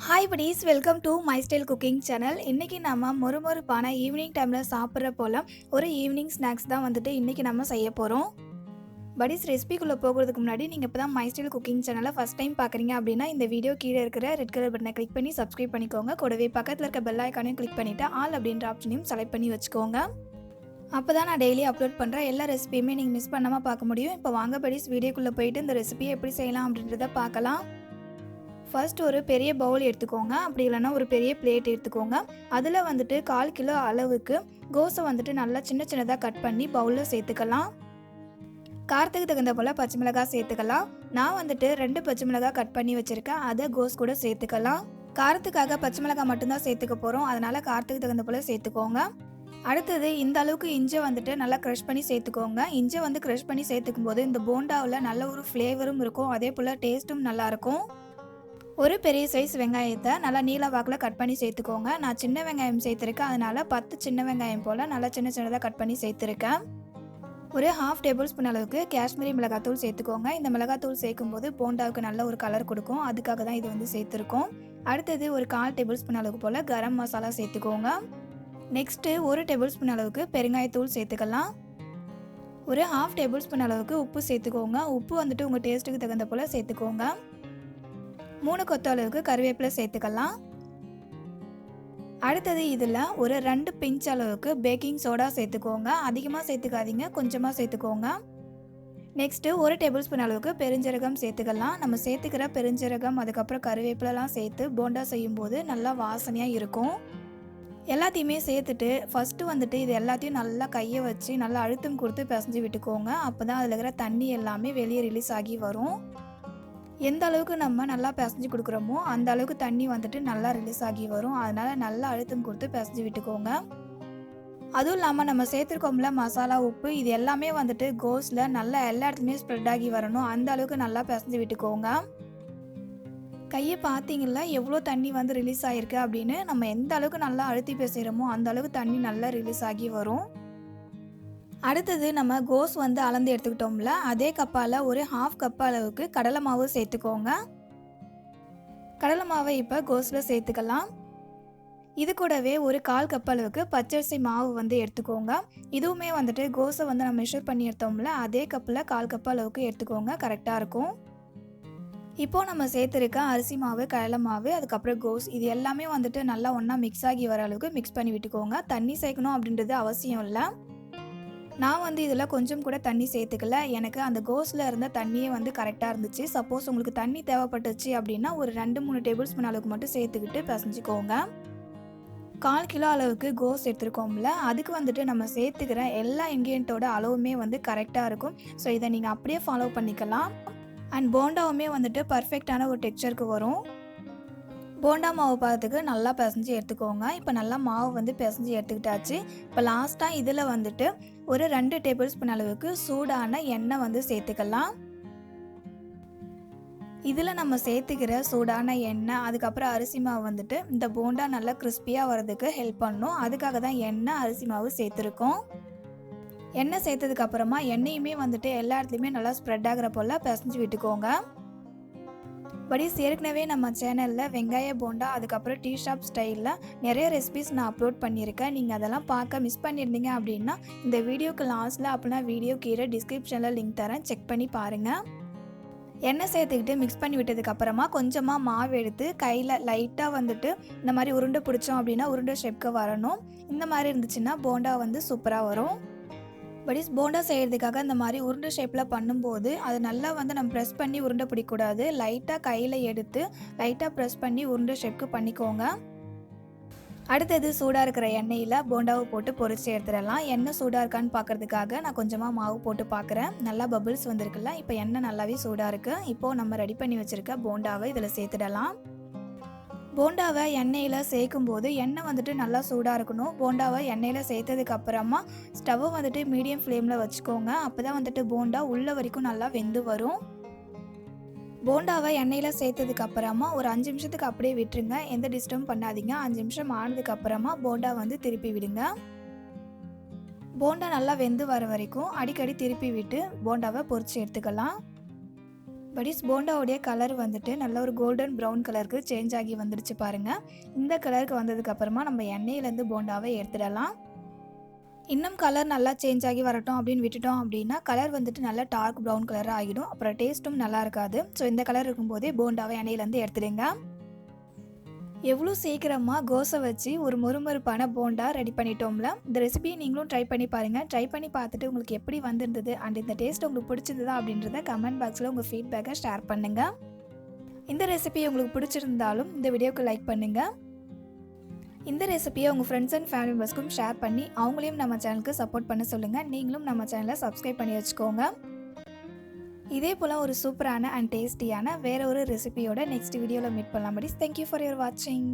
Hi buddies, welcome to my style cooking channel. இன்றைக்கி நம்ம மொறுமொறுப்பான evening டைமில் சாப்பிட்ற போல் ஒரு ஈவினிங் ஸ்நாக்ஸ் தான் இன்றைக்கி நம்ம செய்ய போகிறோம். buddies, ரெசிபிக்குள்ளே போகிறதுக்கு முன்னாடி நீங்கள் இப்போ தான் மை ஸ்டைல் குக்கிங் சேனலை ஃபஸ்ட் டைம் பார்க்குறீங்க அப்படின்னா இந்த வீடியோ கீழே இருக்கிற ரெட் கலர் பட்டனை கிளிக் பண்ணி சப்ஸ்கிரைப் பண்ணிக்கோங்க. கூடவே பக்கத்தில் இருக்க பெல் ஐக்கானையும் கிளிக் பண்ணிவிட்டு ஆல் அப்படின்ற ஆப்ஷனையும் செலக்ட் பண்ணி வச்சுக்கோங்க. அப்போ தான் நான் டெய்லி அப்லோட் பண்ணுற எல்லா ரெசிபியுமே நீங்கள் மிஸ் பண்ணாமல் பார்க்க முடியும். இப்போ வாங்க buddies, வீடியோக்குள்ளே போயிட்டு இந்த ரெசிபியை எப்படி செய்யலாம் அப்படின்றத பார்க்கலாம். ஃபர்ஸ்ட் ஒரு பெரிய பவுல் எடுத்துக்கோங்க, அப்படி இல்லைனா ஒரு பெரிய பிளேட் எடுத்துக்கோங்க. அதில் 1/4 கிலோ அளவுக்கு கோஸை நல்லா சின்ன சின்னதாக கட் பண்ணி பவுலில் சேர்த்துக்கலாம். காரத்துக்கு தகுந்த போல் பச்சை மிளகாய் சேர்த்துக்கலாம். நான் 2 பச்சை மிளகாய் கட் பண்ணி வச்சுருக்கேன், அதை கோஸ் கூட சேர்த்துக்கலாம். காரத்துக்காக பச்சை மிளகாய் மட்டும்தான் சேர்த்துக்க போகிறோம், அதனால் காரத்துக்கு தகுந்த போல் சேர்த்துக்கோங்க. அடுத்தது இந்த அளவுக்கு இஞ்சை நல்லா க்ரஷ் பண்ணி சேர்த்துக்கோங்க. இஞ்சை க்ரஷ் பண்ணி சேர்த்துக்கும் போது இந்த போண்டாவில் நல்ல ஒரு ஃப்ளேவரும் இருக்கும், அதே போல் டேஸ்ட்டும் நல்லாயிருக்கும். ஒரு பெரிய சைஸ் வெங்காயத்தை நல்லா நீல வாக்கில் கட் பண்ணி சேர்த்துக்கோங்க. நான் சின்ன வெங்காயம் சேர்த்துருக்கேன், அதனால் 10 சின்ன வெங்காயம் போல் நல்லா சின்ன சின்னதாக கட் பண்ணி சேர்த்துருக்கேன். ஒரு 1/2 டேபிள் ஸ்பூன் அளவுக்கு காஷ்மீரி மிளகாத்தூள் சேர்த்துக்கோங்க. இந்த மிளகாத்தூள் சேர்க்கும்போது போண்டாவுக்கு நல்ல ஒரு கலர் கொடுக்கும், அதுக்காக தான் இது சேர்த்துருக்கோம். அடுத்தது ஒரு 1/4 டேபிள் ஸ்பூன் அளவுக்கு போல் கரம் மசாலா சேர்த்துக்கோங்க. நெக்ஸ்ட்டு 1 டேபிள் ஸ்பூன் அளவுக்கு பெருங்காயத்தூள் சேர்த்துக்கலாம். ஒரு 1/2 டேபிள் ஸ்பூன் அளவுக்கு உப்பு சேர்த்துக்கோங்க. உப்பு உங்கள் டேஸ்ட்டுக்கு தகுந்த போல் சேர்த்துக்கோங்க. 3 கொத்து அளவுக்கு கருவேப்பிலை சேர்த்துக்கலாம். அடுத்தது இதில் ஒரு 2 பிஞ்ச் அளவுக்கு பேக்கிங் சோடா சேர்த்துக்கோங்க. அதிகமாக சேர்த்துக்காதீங்க, கொஞ்சமாக சேர்த்துக்கோங்க. நெக்ஸ்ட்டு 1 டேபிள் ஸ்பூன் அளவுக்கு பெருஞ்சீரகம் சேர்த்துக்கலாம். நம்ம சேர்த்துக்கிற பெருஞ்சீரகம் அதுக்கப்புறம் கருவேப்பிலலாம் சேர்த்து போண்டா செய்யும்போது நல்லா வாசனையாக இருக்கும். எல்லாத்தையுமே சேர்த்துட்டு ஃபஸ்ட்டு இது எல்லாத்தையும் நல்லா கையை வச்சு நல்லா அழுத்தம் கொடுத்து பிசைஞ்சு விட்டுக்கோங்க. அப்போ தான் அதில் இருக்கிற தண்ணி எல்லாமே வெளியே ரிலீஸ் ஆகி வரும். எந்த அளவுக்கு நம்ம நல்லா பிசைஞ்சு கொடுக்குறோமோ அந்த அளவுக்கு தண்ணி நல்லா ரிலீஸ் ஆகி வரும், அதனால் நல்லா அழுத்தம் கொடுத்து பிசைஞ்சு விட்டுக்கோங்க. அதுவும் இல்லாமல் நம்ம சேர்த்துருக்கோம்ல மசாலா, உப்பு, இது எல்லாமே கோஸில் நல்லா எல்லா இடத்துலையுமே ஸ்ப்ரெட் ஆகி வரணும், அந்த அளவுக்கு நல்லா பிசைஞ்சு விட்டுக்கோங்க. கையை பார்த்தீங்களா எவ்வளோ தண்ணி ரிலீஸ் ஆகிருக்கு அப்படின்னு. நம்ம எந்த அளவுக்கு நல்லா அழுத்தி பிசைகிறோமோ அந்த அளவுக்கு தண்ணி நல்லா ரிலீஸ் ஆகி வரும். அடுத்தது நம்ம கோஸ் அளந்து எடுத்துக்கிட்டோம்ல, அதே கப்பால் ஒரு 1/2 கப் அளவுக்கு கடலை மாவு சேர்த்துக்கோங்க. கடலை மாவை இப்போ கோஸில் சேர்த்துக்கலாம். இது கூடவே ஒரு 1/4 கப் அளவுக்கு பச்சரிசி மாவு எடுத்துக்கோங்க. இதுவுமே கோஸை நம்ம மெஷர் பண்ணி எடுத்தோம்ல, அதே கப்பில் 1/4 கப் அளவுக்கு எடுத்துக்கோங்க, கரெக்டாக இருக்கும். இப்போது நம்ம சேர்த்துருக்க அரிசி மாவு, கடலை மாவு, அதுக்கப்புறம் கோஸ், இது எல்லாமே நல்லா ஒன்றா மிக்ஸ் ஆகி வர அளவுக்கு மிக்ஸ் பண்ணி விட்டுக்கோங்க. தண்ணி சேர்க்கணும் அப்படின்றது அவசியம் இல்லை. நான் இதில் கொஞ்சம் கூட தண்ணி சேர்த்துக்கல, எனக்கு அந்த கோஸில் இருந்த தண்ணியே கரெக்டாக இருந்துச்சு. சப்போஸ் உங்களுக்கு தண்ணி தேவைப்பட்டுச்சு அப்படின்னா ஒரு 2-3 டேபிள் ஸ்பூன் அளவுக்கு மட்டும் சேர்த்துக்கிட்டு பிசைஞ்சிக்கோங்க. 1/4 கிலோ அளவுக்கு கோஸ் எடுத்துருக்கோம்ல, அதுக்கு நம்ம சேர்த்துக்கிற எல்லா இன்க்ரீடியண்ட்டோட அளவுமே கரெக்டாக இருக்கும். ஸோ இதை நீங்கள் அப்படியே ஃபாலோ பண்ணிக்கலாம். அண்ட் போண்டாவுமே பர்ஃபெக்டான ஒரு டெக்ஸ்சருக்கு வரும். போண்டா மாவு பார்த்துக்கு நல்லா பிசைஞ்சு எடுத்துக்கோங்க. இப்போ நல்லா மாவு பிசைஞ்சு எடுத்துக்கிட்டாச்சு. இப்போ லாஸ்ட்டாக இதில் ஒரு 2 டேபிள் ஸ்பூன் அளவுக்கு சூடான எண்ணெய் சேர்த்துக்கலாம். இதில் நம்ம சேர்த்துக்கிற சூடான எண்ணெய் அதுக்கப்புறம் அரிசி மாவு இந்த போண்டா நல்லா கிறிஸ்பியாக வர்றதுக்கு ஹெல்ப் பண்ணும், அதுக்காக தான் எண்ணெய் அரிசி மாவு சேர்த்துருக்கோம். எண்ணெய் சேர்த்ததுக்கப்புறமா எண்ணெயுமே எல்லா இடத்துலையுமே நல்லா ஸ்ப்ரெட் ஆகிற போல் பிசைஞ்சு விட்டுக்கோங்க. buddies, ஏற்கனவே நம்ம சேனலில் வெங்காய போண்டா அதுக்கப்புறம் டீ ஷாப் ஸ்டைலில் நிறைய ரெசிபிஸ் நான் அப்லோட் பண்ணியிருக்கேன். நீங்கள் அதெல்லாம் பார்க்க மிஸ் பண்ணியிருந்தீங்க அப்படின்னா இந்த வீடியோக்கு லாஸ்ட்டில் அப்படின்னா வீடியோ கீழே டிஸ்கிரிப்ஷனில் லிங்க் தரேன், செக் பண்ணி பாருங்கள். எண்ணெய் சேர்த்துக்கிட்டு மிக்ஸ் பண்ணி விட்டதுக்கப்புறமா கொஞ்சமாக மாவு எடுத்து கையில் லைட்டாக இந்த மாதிரி உருண்டை பிடிச்சோம் அப்படின்னா உருண்டை ஷேப்க்கு வரணும். இந்த மாதிரி இருந்துச்சுன்னா போண்டா சூப்பராக வரும். buddies, போண்டா செய்கிறதுக்காக இந்த மாதிரி உருண்டை ஷேப்பில் பண்ணும்போது அது நல்லா நம்ம ப்ரெஸ் பண்ணி உருண்டை பிடிக்கக்கூடாது. லைட்டாக கையில் எடுத்து லைட்டாக ப்ரெஸ் பண்ணி உருண்டை ஷேப்க்கு பண்ணிக்கோங்க. அடுத்தது சூடாக இருக்கிற எண்ணெயில் போண்டாவை போட்டு பொரிச்சு எடுத்துடலாம். எண்ணெய் சூடாக இருக்கான்னு பார்க்குறதுக்காக நான் கொஞ்சமாக மாவு போட்டு பார்க்குறேன். நல்லா பபிள்ஸ் வந்திருக்குல்ல, இப்போ எண்ணெய் நல்லாவே சூடாக இருக்குது. இப்போது நம்ம ரெடி பண்ணி வச்சுருக்க போண்டாவை இதில் சேர்த்துடலாம். போண்டாவை எண்ணெயில் சேர்க்கும் போது எண்ணெய் நல்லா சூடாக இருக்கணும். போண்டாவை எண்ணெயில் சேர்த்ததுக்கப்புறமா ஸ்டவ்வை மீடியம் ஃப்ளேமில் வச்சுக்கோங்க. அப்போ தான் போண்டா உள்ள வரைக்கும் நல்லா வெந்து வரும். போண்டாவை எண்ணெயில் சேர்த்ததுக்கப்புறமா ஒரு 5 நிமிஷத்துக்கு அப்படியே விட்டுருங்க, எந்த டிஸ்டர்பும் பண்ணாதீங்க. 5 நிமிஷம் ஆனதுக்கப்புறமா போண்டா திருப்பி விடுங்க. போண்டா நல்லா வெந்து வர வரைக்கும் அடிக்கடி திருப்பி விட்டு போண்டாவை பொரிச்சு எடுத்துக்கலாம். படிஸ் போண்டாவுடைய கலர் வந்துட்டு நல்ல ஒரு கோல்டன் ப்ரௌன் கலருக்கு சேஞ்ச் ஆகி வந்துடுச்சு பாருங்கள். இந்த கலருக்கு வந்ததுக்கப்புறமா நம்ம எண்ணெயிலேருந்து போண்டாவை எடுத்துடலாம். இன்னும் கலர் நல்லா சேஞ்ச் ஆகி வரட்டும் அப்படின்னு விட்டுட்டோம் அப்படின்னா கலர் வந்துட்டு நல்லா டார்க் ப்ரௌன் கலராக ஆகிடும். அப்புறம் டேஸ்ட்டும் நல்லா இருக்காது. ஸோ இந்த கலர் இருக்கும்போதே போண்டாவை எண்ணெயிலேருந்து எடுத்துடுங்க. எவ்வளோ சீக்கிரமாக கோஸை வச்சு ஒரு மொறுமொறுப்பான போண்டா ரெடி பண்ணிட்டோம்ல. இந்த ரெசிபியை நீங்களும் ட்ரை பண்ணி பாருங்கள். ட்ரை பண்ணி பார்த்துட்டு உங்களுக்கு எப்படி வந்திருந்தது அண்ட் இந்த டேஸ்ட் உங்களுக்கு பிடிச்சிருந்ததா அப்படின்றத கமெண்ட் பாக்ஸில் உங்கள் ஃபீட்பேக்கை ஷேர் பண்ணுங்கள். இந்த ரெசிபி உங்களுக்கு பிடிச்சிருந்தாலும் இந்த வீடியோக்கு லைக் பண்ணுங்கள். இந்த ரெசிபியை உங்கள் ஃப்ரெண்ட்ஸ் அண்ட் ஃபேமிலி மெம்பர்ஸ்க்கும் ஷேர் பண்ணி அவங்களையும் நம்ம சேனலுக்கு சப்போர்ட் பண்ண சொல்லுங்கள். நீங்களும் நம்ம சேனலை சப்ஸ்கிரைப் பண்ணி வச்சுக்கோங்க. இதே போல் ஒரு சூப்பரான அண்ட் டேஸ்டியான வேறு ஒரு ரெசிபியோட நெக்ஸ்ட் வீடியோவில் மீட் பண்ணலாம். படி தேங்க்யூ ஃபார் யுவர் வாட்சிங்.